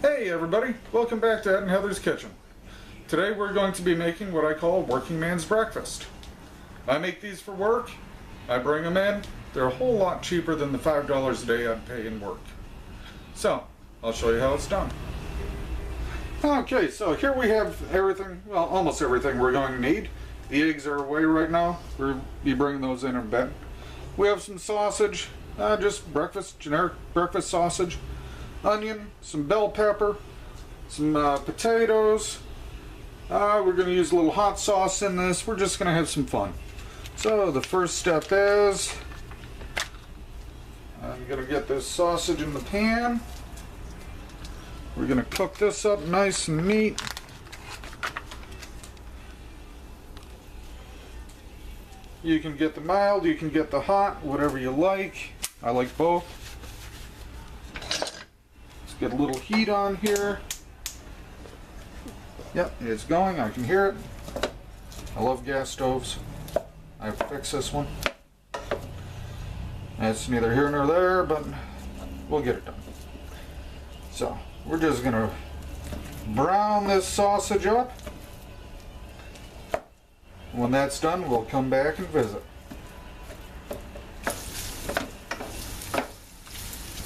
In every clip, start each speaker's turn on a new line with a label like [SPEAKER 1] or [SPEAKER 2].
[SPEAKER 1] Hey everybody, welcome back to Ed and Heather's Kitchen. Today we're going to be making what I call a working man's breakfast. I make these for work, I bring them in, they're a whole lot cheaper than the $5 a day I'd pay in work. So, I'll show you how it's done. Okay, so here we have everything, well almost everything we're going to need. The eggs are away right now, we'll be bringing those in a bit. We have some sausage, just breakfast, generic breakfast sausage. Onion, some bell pepper, some potatoes. We're going to use a little hot sauce in this. We're just going to have some fun. So the first step is I'm going to get this sausage in the pan. We're going to cook this up nice and neat. You can get the mild, you can get the hot, whatever you like. I like both. Get a little heat on here. Yep, it's going. I can hear it. I love gas stoves. I have to fix this one. It's neither here nor there, but we'll get it done. So, we're just going to brown this sausage up. When that's done, we'll come back and visit.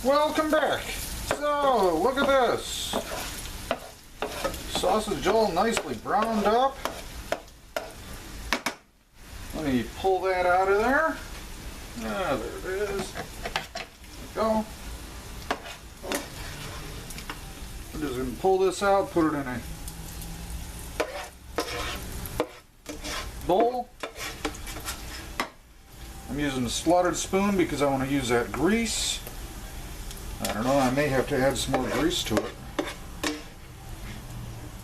[SPEAKER 1] Welcome back. So, look at this. Sausage all nicely browned up. Let me pull that out of there. Ah, there it is. There we go. I'm just going to pull this out, put it in a bowl. I'm using a slotted spoon because I want to use that grease. I don't know, I may have to add some more grease to it.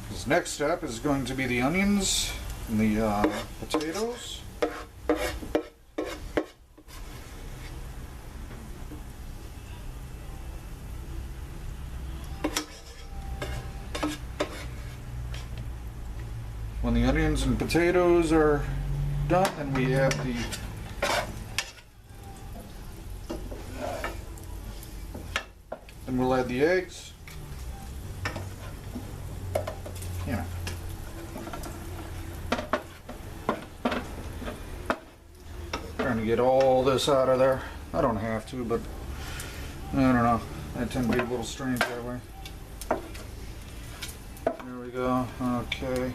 [SPEAKER 1] This next step is going to be the onions and the potatoes. When the onions and potatoes are done, then we add the Then we'll add the eggs. Yeah. Trying to get all this out of there. I don't have to, but I don't know. I tend to be a little strange that way. There we go. Okay.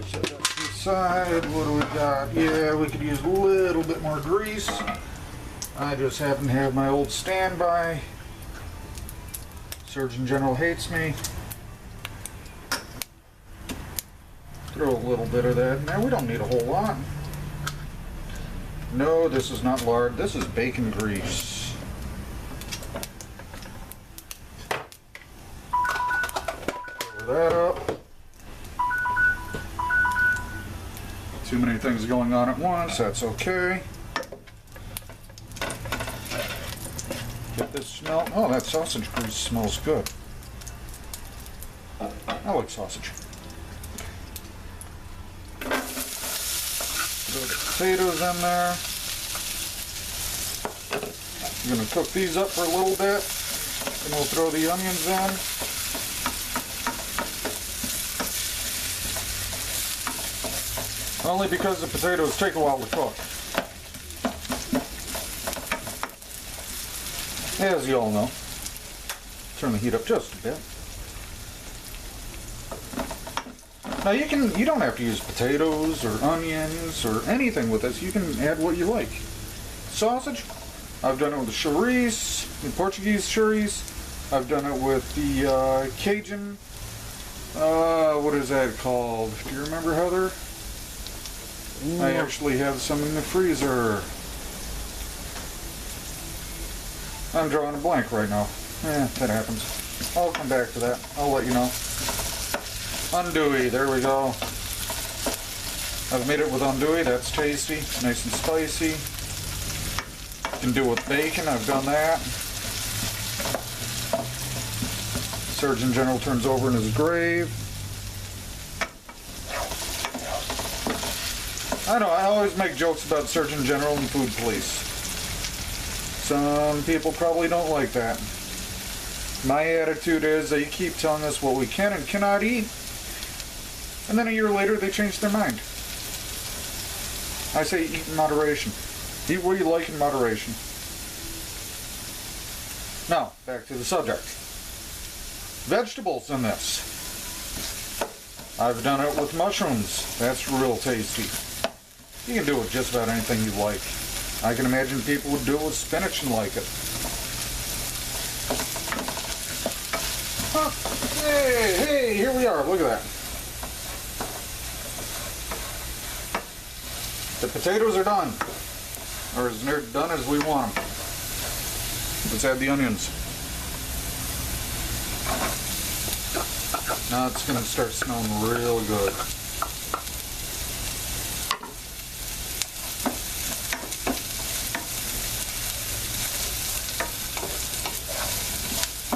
[SPEAKER 1] Set that to the side. What do we got? Yeah, we could use a little bit more grease. I just happen to have my old standby. Surgeon General hates me. Throw a little bit of that in there. We don't need a whole lot. No, this is not lard. This is bacon grease. Cover that up. Too many things going on at once. That's okay. Get this smell. Oh, that sausage grease smells good. I like sausage. Throw the potatoes in there. I'm going to cook these up for a little bit. Then we'll throw the onions in. Only because the potatoes take a while to cook. As you all know. Turn the heat up just a bit. Now you don't have to use potatoes or onions or anything with this. You can add what you like. Sausage, I've done it with the chouriço, the Portuguese chouriço. I've done it with the Cajun. What is that called? Do you remember, Heather? I actually have some in the freezer. I'm drawing a blank right now. That happens. I'll come back to that. I'll let you know. Andouille, there we go. I've made it with andouille. That's tasty, nice and spicy. You can do it with bacon. I've done that. Surgeon General turns over in his grave. I know, I always make jokes about Surgeon General and food police. Some people probably don't like that. My attitude is they keep telling us what we can and cannot eat, and then a year later they change their mind. I say eat in moderation. Eat what you like in moderation. Now, back to the subject. Vegetables in this. I've done it with mushrooms. That's real tasty. You can do it with just about anything you like. I can imagine people would do it with spinach and like it. Huh. Hey, here we are. Look at that. The potatoes are done. Or as near done as we want them. Let's add the onions. Now it's going to start smelling real good.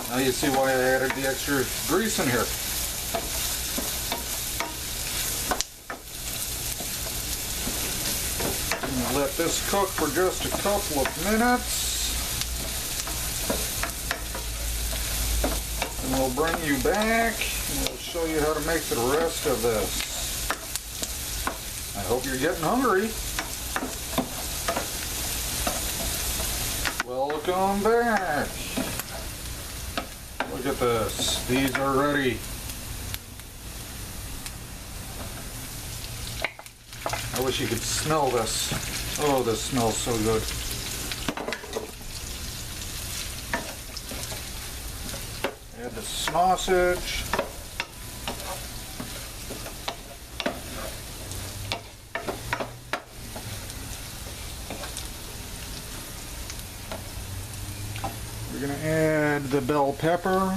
[SPEAKER 1] Now you see why I added the extra grease in here. And let this cook for just a couple of minutes. And we'll bring you back and we'll show you how to make the rest of this. I hope you're getting hungry. Welcome back. Look at this. These are ready. I wish you could smell this. Oh, this smells so good. Add the sausage. We're going to add the bell pepper.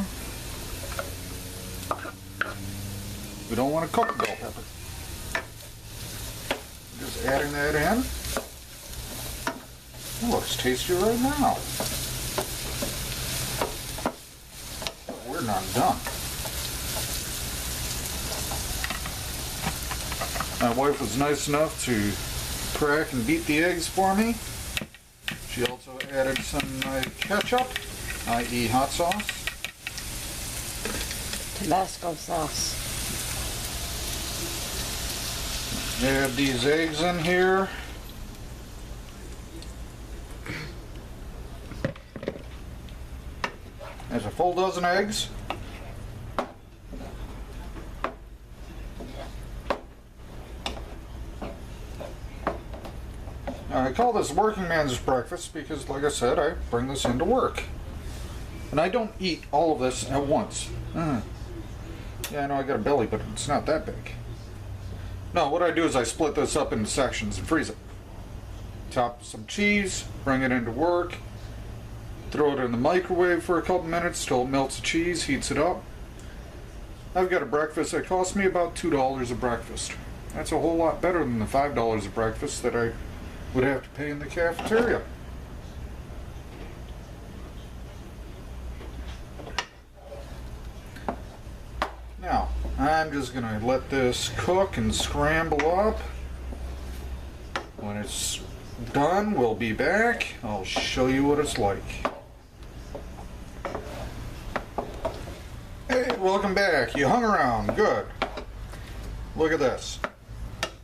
[SPEAKER 1] We don't want to cook the bell pepper. Just adding that in. It looks tasty right now. But we're not done. My wife was nice enough to crack and beat the eggs for me. She also added some ketchup, i.e. hot sauce.
[SPEAKER 2] Tabasco sauce.
[SPEAKER 1] Add these eggs in here. There's a full dozen eggs. Now, I call this working man's breakfast because, like I said, I bring this into work. And I don't eat all of this at once. Yeah, I know I got a belly, but it's not that big. No, what I do is I split this up into sections and freeze it. Top some cheese, bring it into work, throw it in the microwave for a couple minutes till it melts the cheese, heats it up. I've got a breakfast that costs me about $2 a breakfast. That's a whole lot better than the $5 a breakfast that I would have to pay in the cafeteria. Now, I'm just going to let this cook and scramble up. When it's done, we'll be back. I'll show you what it's like. Hey, welcome back. You hung around. Good. Look at this.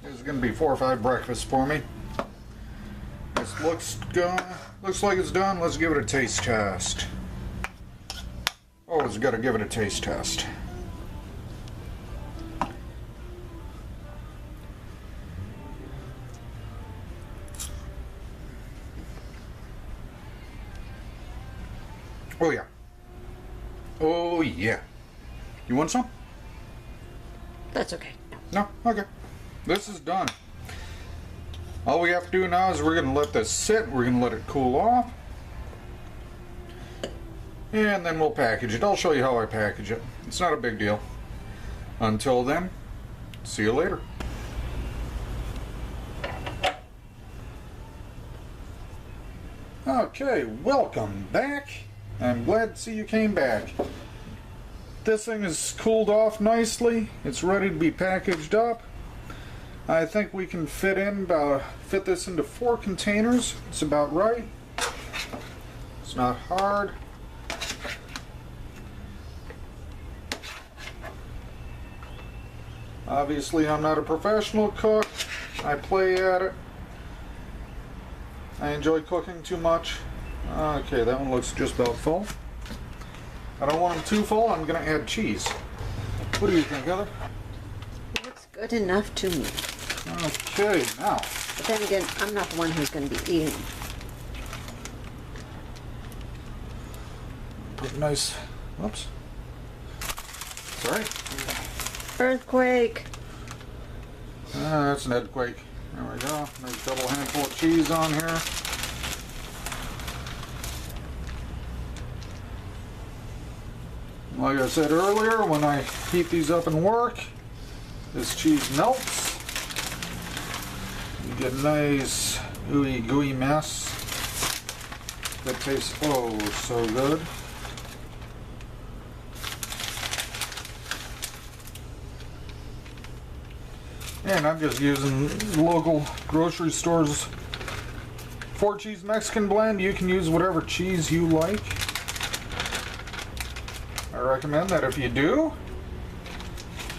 [SPEAKER 1] This is going to be 4 or 5 breakfasts for me. This looks like it's done. Let's give it a taste test. Always got to give it a taste test. Oh yeah. Oh yeah. You want some?
[SPEAKER 2] That's okay.
[SPEAKER 1] No? Okay. This is done. All we have to do now is we're going to let this sit. We're going to let it cool off. And then we'll package it. I'll show you how I package it. It's not a big deal. Until then, see you later. Okay, welcome back. I'm glad to see you came back. This thing is cooled off nicely. It's ready to be packaged up. I think we can fit this into 4 containers. It's about right. It's not hard. Obviously, I'm not a professional cook. I play at it. I enjoy cooking too much. Okay, that one looks just about full. I don't want them too full. I'm going to add cheese. What do you think, Heather?
[SPEAKER 2] Looks good enough to me.
[SPEAKER 1] Okay, now.
[SPEAKER 2] But then again, I'm not the one who's going to be eating.
[SPEAKER 1] Put nice. Whoops. Sorry.
[SPEAKER 2] Earthquake.
[SPEAKER 1] That's an earthquake. There we go. Nice double handful of cheese on here. Like I said earlier, when I heat these up and work, this cheese melts. You get a nice ooey gooey mess that tastes oh so good. And I'm just using local grocery stores 4-cheese Mexican blend. You can use whatever cheese you like. I recommend that if you do,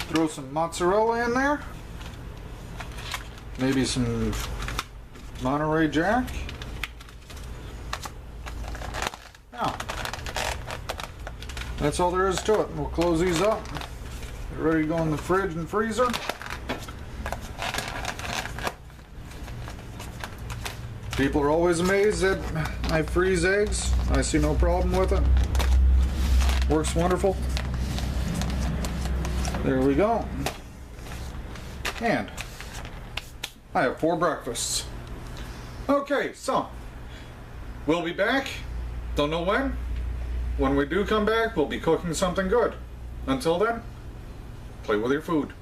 [SPEAKER 1] throw some mozzarella in there. Maybe some Monterey Jack. Now, that's all there is to it. We'll close these up. Get ready to go in the fridge and freezer. People are always amazed that I freeze eggs. I see no problem with it. Works wonderful. There we go. And I have 4 breakfasts. Okay, so we'll be back. Don't know when. When we do come back, we'll be cooking something good. Until then, play with your food.